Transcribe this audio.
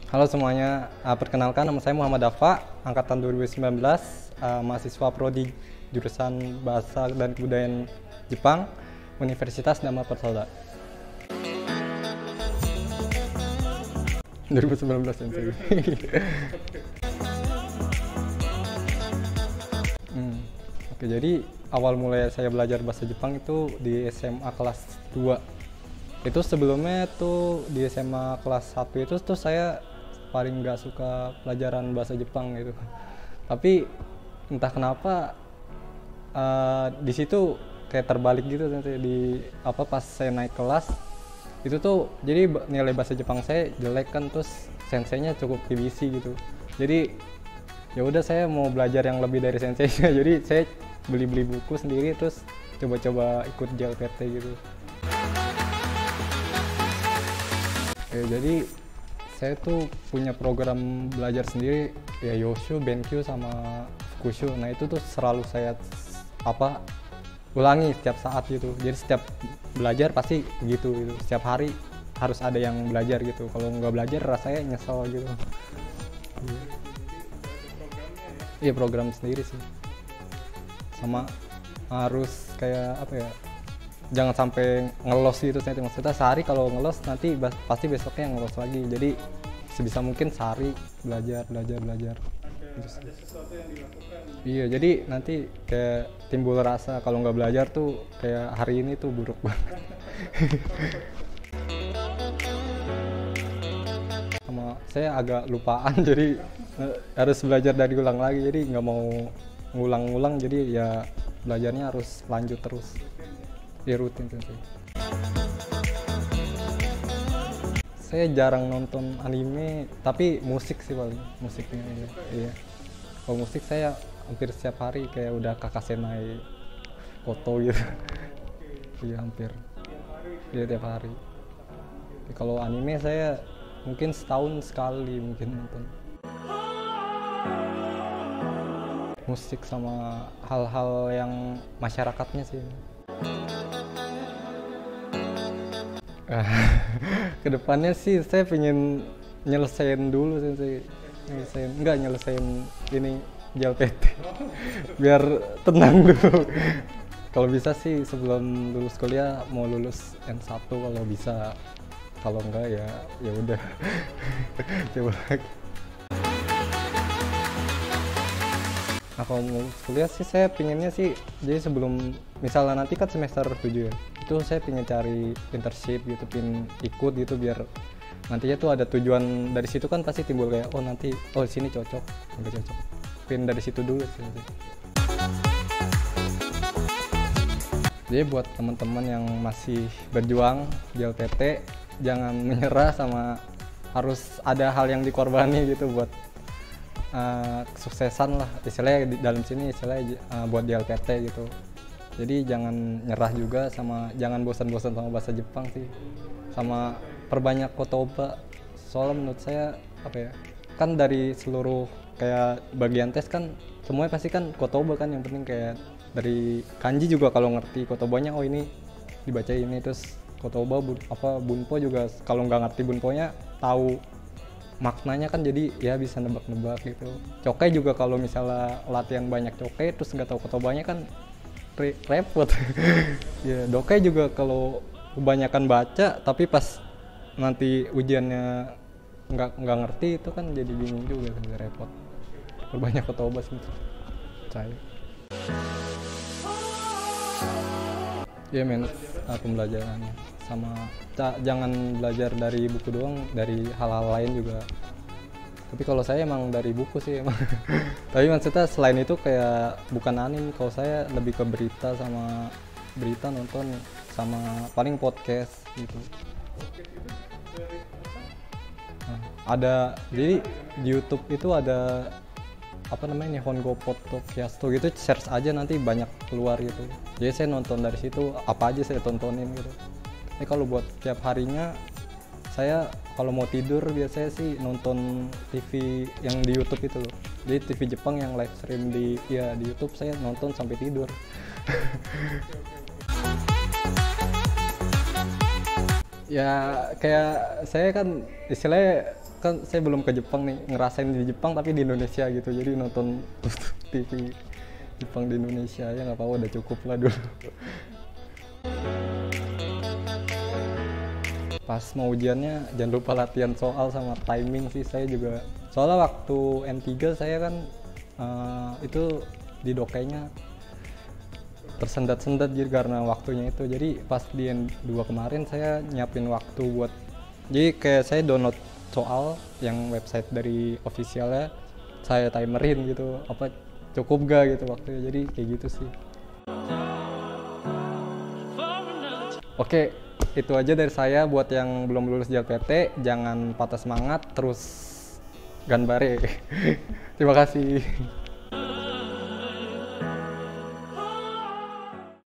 Halo semuanya, perkenalkan nama saya Muhammad Dafa, angkatan 2019, mahasiswa prodi jurusan Bahasa dan Kebudayaan Jepang, Universitas Dhamma Persada. 2019 yang saya. Oke, jadi awal mulai saya belajar bahasa Jepang itu di SMA kelas 2. Itu sebelumnya tuh di SMA kelas 1 itu tuh saya paling nggak suka pelajaran bahasa Jepang gitu. Tapi entah kenapa di situ kayak terbalik gitu nanti di pas saya naik kelas itu tuh jadi nilai bahasa Jepang saya jelek kan, terus senseinya cukup TBC gitu. Jadi ya udah saya mau belajar yang lebih dari senseinya. Jadi saya beli buku sendiri terus coba-coba ikut JLPT gitu. Oke, jadi saya tuh punya program belajar sendiri ya, Yoshu, Benkyu sama Fukushu. Nah itu tuh selalu saya ulangi setiap saat gitu. Jadi setiap belajar pasti gitu. Setiap hari harus ada yang belajar gitu. Kalau nggak belajar rasanya nyesel gitu. Iya, program sendiri sih. Sama harus kayak jangan sampai ngelos gitu. Maksudnya sehari kalau ngelos nanti pasti besoknya ngelos lagi. Jadi sebisa mungkin sehari belajar. Ada sesuatu yang dilakukan. Iya, jadi nanti kayak timbul rasa kalau nggak belajar tuh kayak hari ini tuh buruk banget. Sama saya agak lupaan jadi harus belajar dari ulang lagi, jadi nggak mau ngulang-ngulang, jadi ya belajarnya harus lanjut terus. Ya rutin sih. Saya jarang nonton anime, tapi musik sih paling, musiknya iya. Kalau musik saya hampir setiap hari, kayak udah Kakak Senai, Koto gitu. Iya hampir. Iya tiap hari. Kalau anime saya mungkin setahun sekali mungkin nonton. Musik sama hal-hal yang masyarakatnya sih. Kedepannya sih saya pengen nyelesain dulu sih, nyelesain ini JLPT biar tenang dulu. Kalau bisa sih sebelum lulus kuliah mau lulus M1 kalau bisa, kalau enggak ya udah coba lagi. Nah, kalau mau kuliah sih saya pinginnya sih, jadi sebelum misalnya nanti kan semester 7 ya, itu saya pengen cari internship gitu, ikut gitu biar nantinya tuh ada tujuan. Dari situ kan pasti timbul kayak nanti di sini cocok, nggak cocok. Dari situ dulu sih nanti. Jadi buat teman-teman yang masih berjuang di LPT, jangan menyerah sama harus ada hal yang dikorbani gitu buat kesuksesan lah, istilahnya dalam sini istilahnya buat di LPT gitu. Jadi jangan nyerah juga, sama jangan bosan-bosan sama bahasa Jepang sih, sama perbanyak kotoba. Soalnya menurut saya kan dari seluruh kayak bagian tes kan semuanya pasti kan kotoba kan, yang penting kayak dari kanji juga kalau ngerti kotobanya ini dibaca ini, terus kotoba bunpo juga kalau nggak ngerti bunponya tahu maknanya kan, jadi ya bisa nebak-nebak gitu. Cokai juga kalau misalnya latihan banyak cokai terus nggak tahu kotobanya kan repot. Ya, dokai juga kalau kebanyakan baca tapi pas nanti ujiannya nggak ngerti itu kan jadi bingung juga, repot. Perbanyak kotoba sih saya. Ya pembelajarannya sama jangan belajar dari buku doang, dari hal-hal lain juga. Tapi kalau saya emang dari buku sih emang. Tapi maksudnya selain itu kayak bukan anime, kalau saya lebih ke berita nonton sama paling podcast gitu. Nah, ada jadi di YouTube itu ada Nihongo Podcast gitu, search aja nanti banyak keluar gitu. Jadi saya nonton dari situ, apa aja saya tontonin gitu. Ini kalau buat tiap harinya saya kalau mau tidur biasanya sih nonton TV yang di YouTube itu loh. Jadi TV Jepang yang live stream di YouTube, saya nonton sampai tidur. Ya kayak saya kan istilahnya kan saya belum ke Jepang nih, ngerasain di Jepang tapi di Indonesia gitu, jadi nonton TV Jepang di Indonesia ya nggak apa-apa, udah cukup lah dulu. Pas mau ujiannya jangan lupa latihan soal sama timing sih. Saya juga soalnya waktu M3 saya kan itu di dokainya tersendat-sendat jadi karena waktunya itu. Jadi pas di N2 kemarin saya nyiapin waktu buat, jadi kayak saya download soal yang website dari officialnya, saya timerin gitu apa cukup gak gitu waktunya, jadi kayak gitu sih. Oke, itu aja dari saya. Buat yang belum lulus JLPT jangan patah semangat, terus ganbare. Terima kasih.